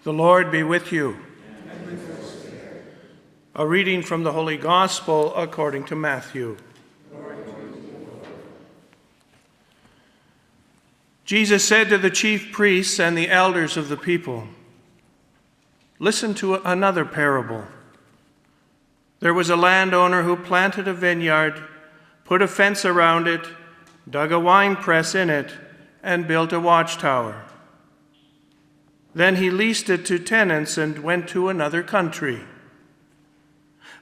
The Lord be with you. And with your spirit. A reading from the Holy Gospel according to Matthew. Glory to you, Lord. Jesus said to the chief priests and the elders of the people, "Listen to another parable. There was a landowner who planted a vineyard, put a fence around it, dug a winepress in it, and built a watchtower. Then he leased it to tenants and went to another country.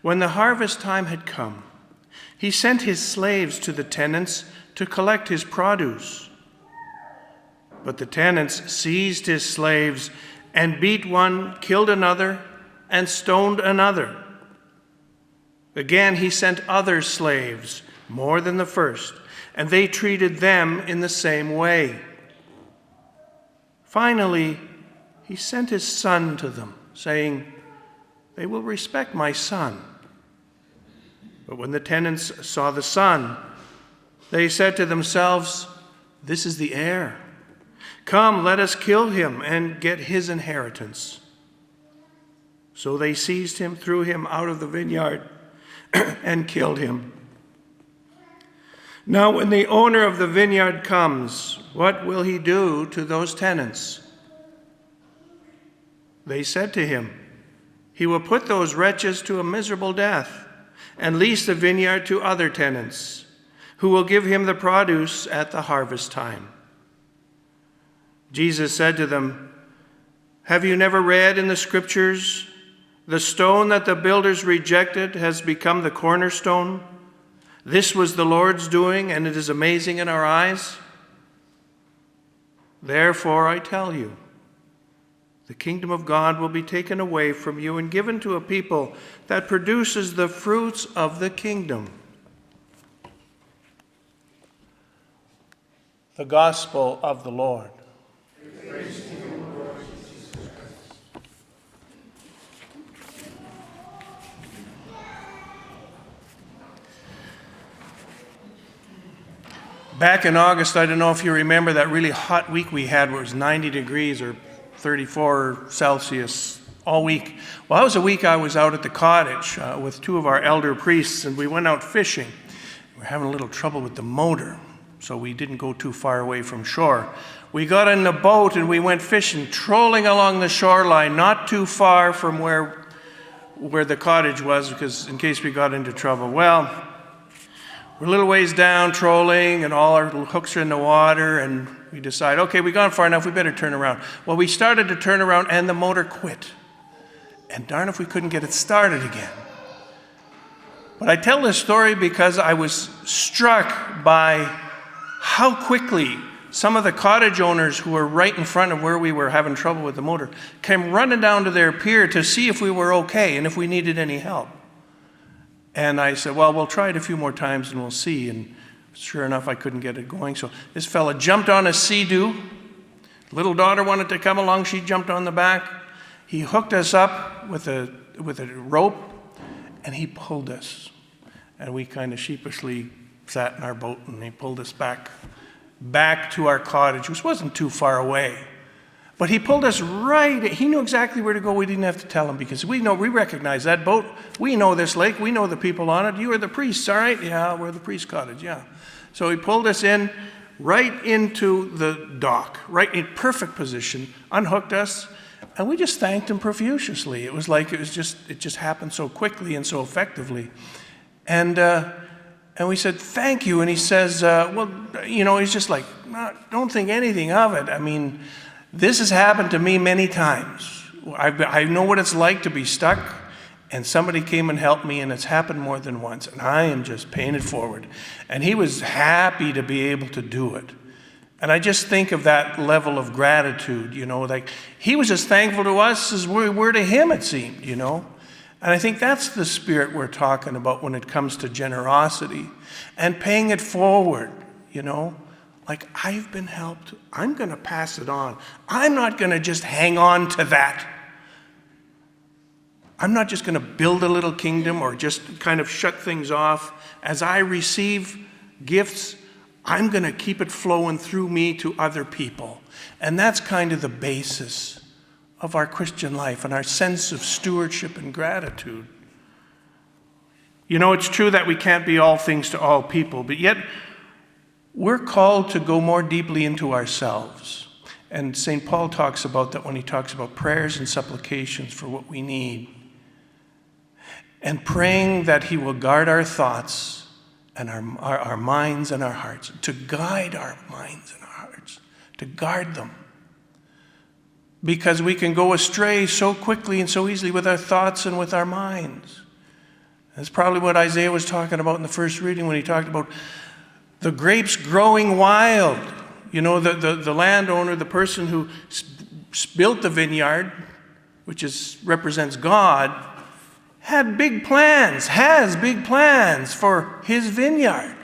When the harvest time had come, he sent his slaves to the tenants to collect his produce. But the tenants seized his slaves and beat one, killed another, and stoned another. Again he sent other slaves, more than the first, and they treated them in the same way. Finally, he sent his son to them, saying, 'They will respect my son.' But when the tenants saw the son, they said to themselves, 'This is the heir. Come, let us kill him and get his inheritance.' So they seized him, threw him out of the vineyard, and killed him. Now when the owner of the vineyard comes, what will he do to those tenants?" They said to him, "He will put those wretches to a miserable death and lease the vineyard to other tenants, who will give him the produce at the harvest time." Jesus said to them, "Have you never read in the scriptures, 'The stone that the builders rejected has become the cornerstone'? This was the Lord's doing, and it is amazing in our eyes. Therefore, I tell you, the kingdom of God will be taken away from you and given to a people that produces the fruits of the kingdom." The Gospel of the Lord. Praise to you, Lord Jesus Christ. Back in August, I don't know if you remember that really hot week we had where it was 90 degrees or 34 Celsius all week. Well, that was a week I was out at the cottage with two of our elder priests, and we went out fishing. We were having a little trouble with the motor, so we didn't go too far away from shore. We got in the boat and we went fishing, trolling along the shoreline, not too far from where the cottage was, because in case we got into trouble. Well, we're a little ways down trolling, and all our hooks are in the water, and we decide, okay, we've gone far enough, we better turn around. Well, we started to turn around, and the motor quit. And darn if we couldn't get it started again. But I tell this story because I was struck by how quickly some of the cottage owners who were right in front of where we were having trouble with the motor came running down to their pier to see if we were okay and if we needed any help. And I said, well, we'll try it a few more times and we'll see. And sure enough, I couldn't get it going. So this fella jumped on a Sea-Doo. Little daughter wanted to come along. She jumped on the back. He hooked us up with a rope, and he pulled us. And we kind of sheepishly sat in our boat, and he pulled us back to our cottage, which wasn't too far away. But he pulled us right. He knew exactly where to go. We didn't have to tell him, because we recognize that boat. We know this lake. We know the people on it. You are the priests, all right? Yeah, we're the priest cottage, yeah. So he pulled us in right into the dock, right in perfect position, unhooked us, and we just thanked him profusely. It was like it just happened so quickly and so effectively. And we said, thank you. And he says, well, he's just like, don't think anything of it. I mean, this has happened to me many times. I know what it's like to be stuck, and somebody came and helped me, and it's happened more than once, and I am just paying it forward. And he was happy to be able to do it. And I just think of that level of gratitude, like he was as thankful to us as we were to him, it seemed, And I think that's the spirit we're talking about when it comes to generosity and paying it forward, Like, I've been helped. I'm going to pass it on. I'm not going to just hang on to that. I'm not just going to build a little kingdom or just kind of shut things off. As I receive gifts, I'm going to keep it flowing through me to other people. And that's kind of the basis of our Christian life and our sense of stewardship and gratitude. You know, it's true that we can't be all things to all people, but yet we're called to go more deeply into ourselves. And St. Paul talks about that when he talks about prayers and supplications for what we need. And praying that he will guard our thoughts and our minds and our hearts, to guide our minds and our hearts, to guard them. Because we can go astray so quickly and so easily with our thoughts and with our minds. That's probably what Isaiah was talking about in the first reading when he talked about the grapes growing wild. You know, the landowner, the person who built the vineyard, which represents God, has big plans for his vineyard.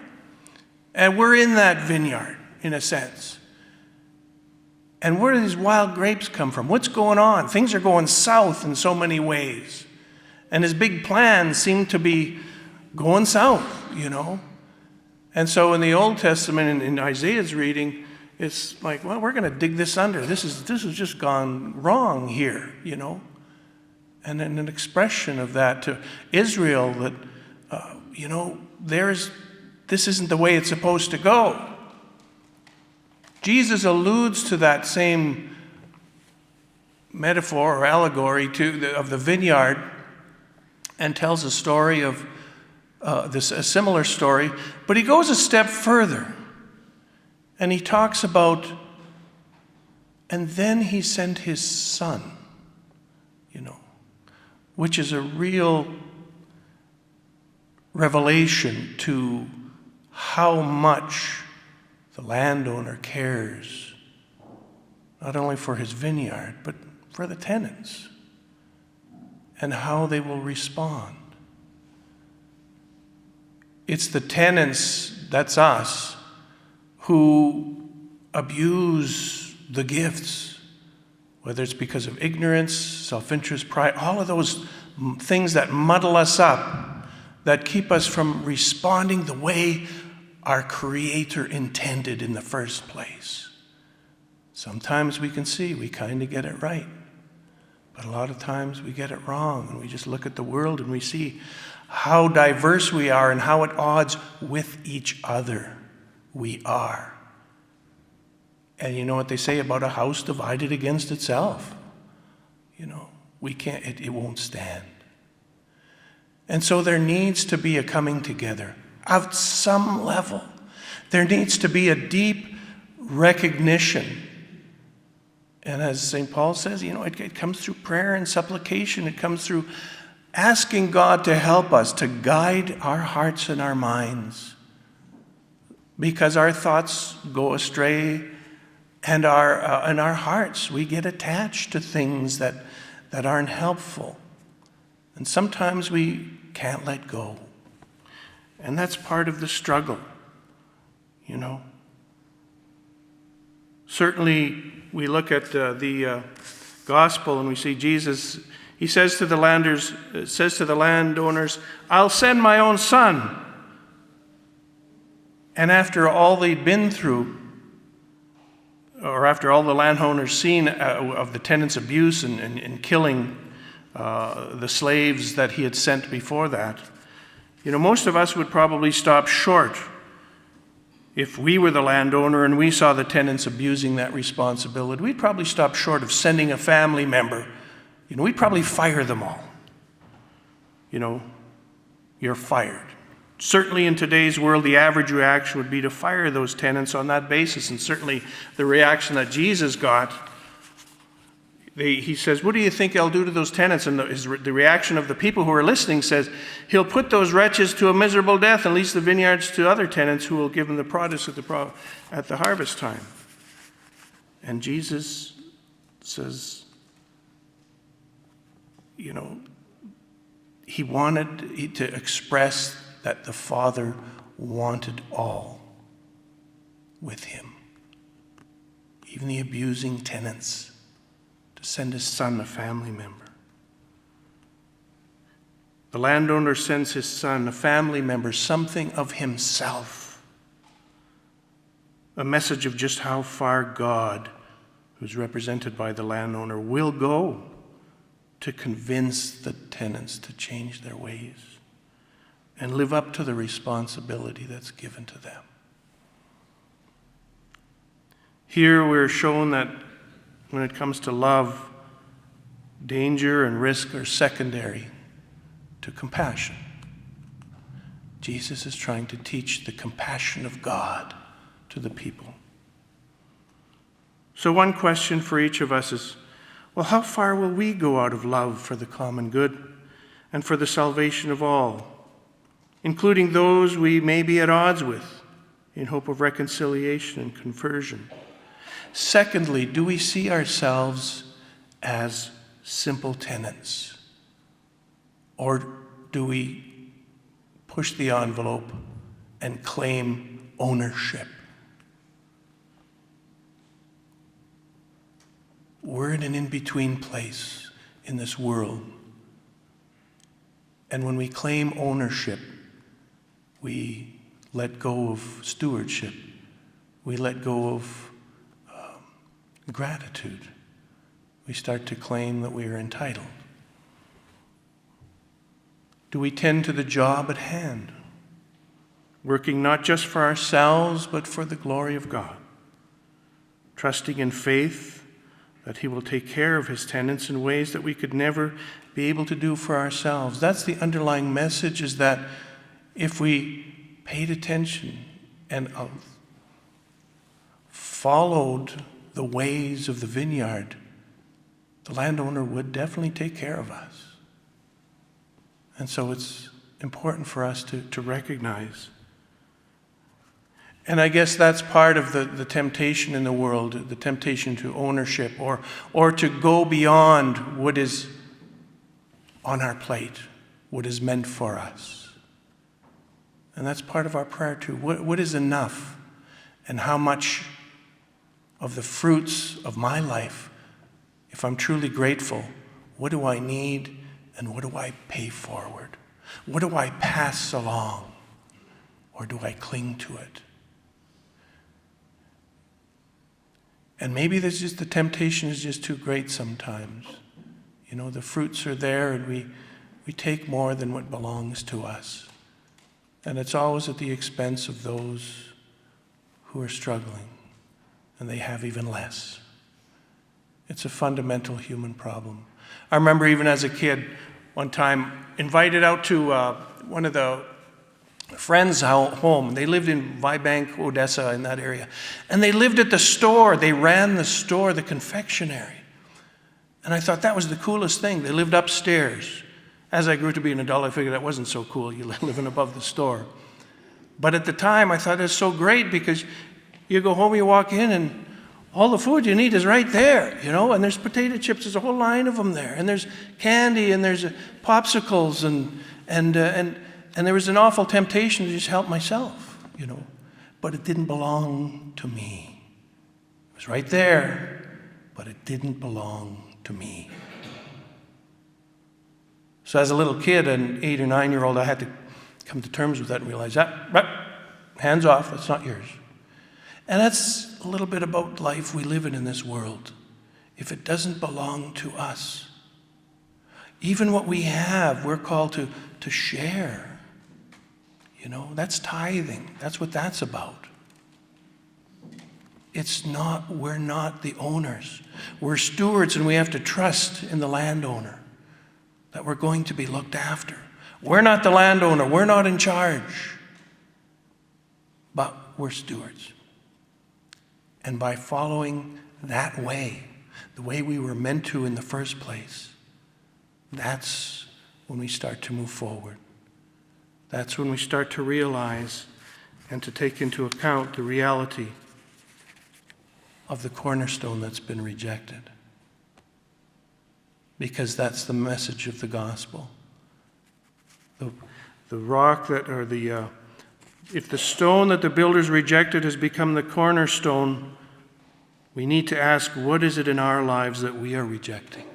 And we're in that vineyard, in a sense. And where do these wild grapes come from? What's going on? Things are going south in so many ways. And his big plans seem to be going south, you know. And so in the Old Testament, in Isaiah's reading, it's like, well, we're going to dig this under. This has just gone wrong here, you know. And then an expression of that to Israel that, you know, this isn't the way it's supposed to go. Jesus alludes to that same metaphor or allegory of the vineyard and tells a story of a similar story, but he goes a step further and he talks about, and then he sent his son, you know, which is a real revelation to how much the landowner cares, not only for his vineyard, but for the tenants and how they will respond. It's the tenants, that's us, who abuse the gifts, whether it's because of ignorance, self-interest, pride, all of those things that muddle us up, that keep us from responding the way our Creator intended in the first place. Sometimes we can see we kind of get it right, but a lot of times we get it wrong, and we just look at the world and we see how diverse we are and how at odds with each other we are. And you know what they say about a house divided against itself? You know, it won't stand. And so there needs to be a coming together at some level. There needs to be a deep recognition. And as St. Paul says, you know, it comes through prayer and supplication. It comes through asking God to help us, to guide our hearts and our minds. Because our thoughts go astray, and our hearts, we get attached to things that aren't helpful. And sometimes we can't let go. And that's part of the struggle, you know. Certainly, we look at the gospel and we see Jesus. He says to the landowners, "I'll send my own son." And after all they'd been through, or after all the landowners seen of the tenants' abuse and killing the slaves that he had sent before that, you know, most of us would probably stop short if we were the landowner and we saw the tenants abusing that responsibility. We'd probably stop short of sending a family member. You know, we'd probably fire them all. You know, you're fired. Certainly in today's world, the average reaction would be to fire those tenants on that basis. And certainly the reaction that Jesus got, he says, "What do you think I'll do to those tenants?" And the reaction of the people who are listening says, "He'll put those wretches to a miserable death and lease the vineyards to other tenants who will give them the produce at the harvest time." And Jesus says, you know, he wanted to express that the Father wanted all with him, even the abusing tenants, to send his son, a family member. The landowner sends his son, a family member, something of himself, a message of just how far God who's represented by the landowner, will go to convince the tenants to change their ways and live up to the responsibility that's given to them. Here we're shown that when it comes to love, danger and risk are secondary to compassion. Jesus is trying to teach the compassion of God to the people. So one question for each of us is, well, how far will we go out of love for the common good and for the salvation of all, including those we may be at odds with, in hope of reconciliation and conversion? Secondly, do we see ourselves as simple tenants? Or do we push the envelope and claim ownership? We're in an in-between place in this world. And when we claim ownership, we let go of stewardship. We let go of gratitude. We start to claim that we are entitled. Do we tend to the job at hand, working not just for ourselves, but for the glory of God, trusting in faith that He will take care of His tenants in ways that we could never be able to do for ourselves? That's the underlying message, is that if we paid attention and followed the ways of the vineyard, the landowner would definitely take care of us. And so it's important for us to recognize. And I guess that's part of the temptation in the world, the temptation to ownership or to go beyond what is on our plate, what is meant for us. And that's part of our prayer too. What is enough? And how much of the fruits of my life, if I'm truly grateful, what do I need and what do I pay forward? What do I pass along? Or do I cling to it? And maybe there's just the temptation is just too great sometimes. You know, the fruits are there and we take more than what belongs to us. And it's always at the expense of those who are struggling, and they have even less. It's a fundamental human problem. I remember even as a kid, one time invited out to one of the friends' home. They lived in Vibank, Odessa, in that area. And they lived at the store. They ran the store, the confectionery. And I thought that was the coolest thing. They lived upstairs. As I grew to be an adult, I figured that wasn't so cool, you living above the store. But at the time, I thought it was so great because you go home, you walk in, and all the food you need is right there, you know, and there's potato chips, there's a whole line of them there, and there's candy, and there's popsicles, and there was an awful temptation to just help myself, you know, but it didn't belong to me. It was right there, but it didn't belong to me. So as a little kid, an 8 or 9-year-old, I had to come to terms with that and realize that, hands off, that's not yours. And that's a little bit about life we live in this world. If it doesn't belong to us, even what we have, we're called to share. You know, that's tithing. That's what that's about. We're not the owners. We're stewards, and we have to trust in the landowner that we're going to be looked after. We're not the landowner. We're not in charge. But we're stewards. And by following that way, the way we were meant to in the first place, that's when we start to move forward. That's when we start to realize and to take into account the reality of the cornerstone that's been rejected. Because that's the message of the gospel. The rock that, or the, if the stone that the builders rejected has become the cornerstone, we need to ask, what is it in our lives that we are rejecting?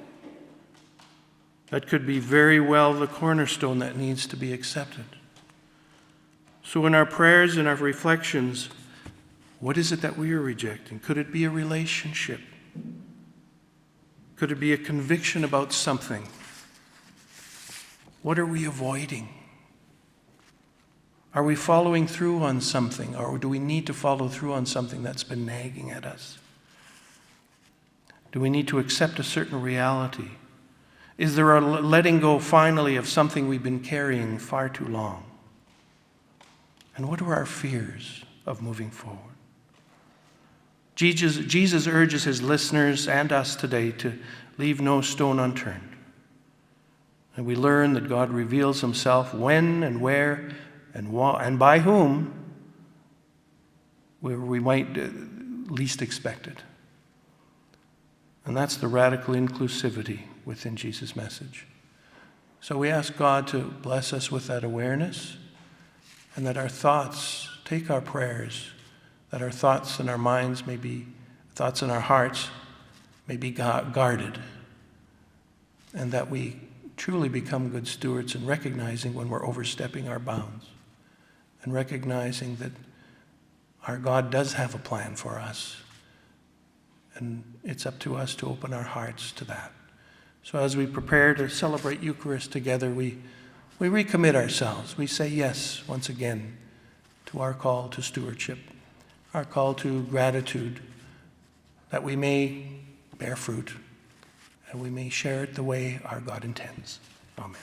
That could be very well the cornerstone that needs to be accepted. So in our prayers and our reflections, what is it that we are rejecting? Could it be a relationship? Could it be a conviction about something? What are we avoiding? Are we following through on something, or do we need to follow through on something that's been nagging at us? Do we need to accept a certain reality? Is there a letting go finally of something we've been carrying far too long? And what are our fears of moving forward? Jesus urges his listeners and us today to leave no stone unturned. And we learn that God reveals himself when and where and by whom, where we might least expect it. And that's the radical inclusivity within Jesus' message. So we ask God to bless us with that awareness, and that our thoughts, take our prayers, that our thoughts and our minds may be, thoughts in our hearts may be guarded, and that we truly become good stewards in recognizing when we're overstepping our bounds, and recognizing that our God does have a plan for us, and it's up to us to open our hearts to that. So as we prepare to celebrate Eucharist together, we recommit ourselves. We say yes once again to our call to stewardship, our call to gratitude, that we may bear fruit and we may share it the way our God intends. Amen.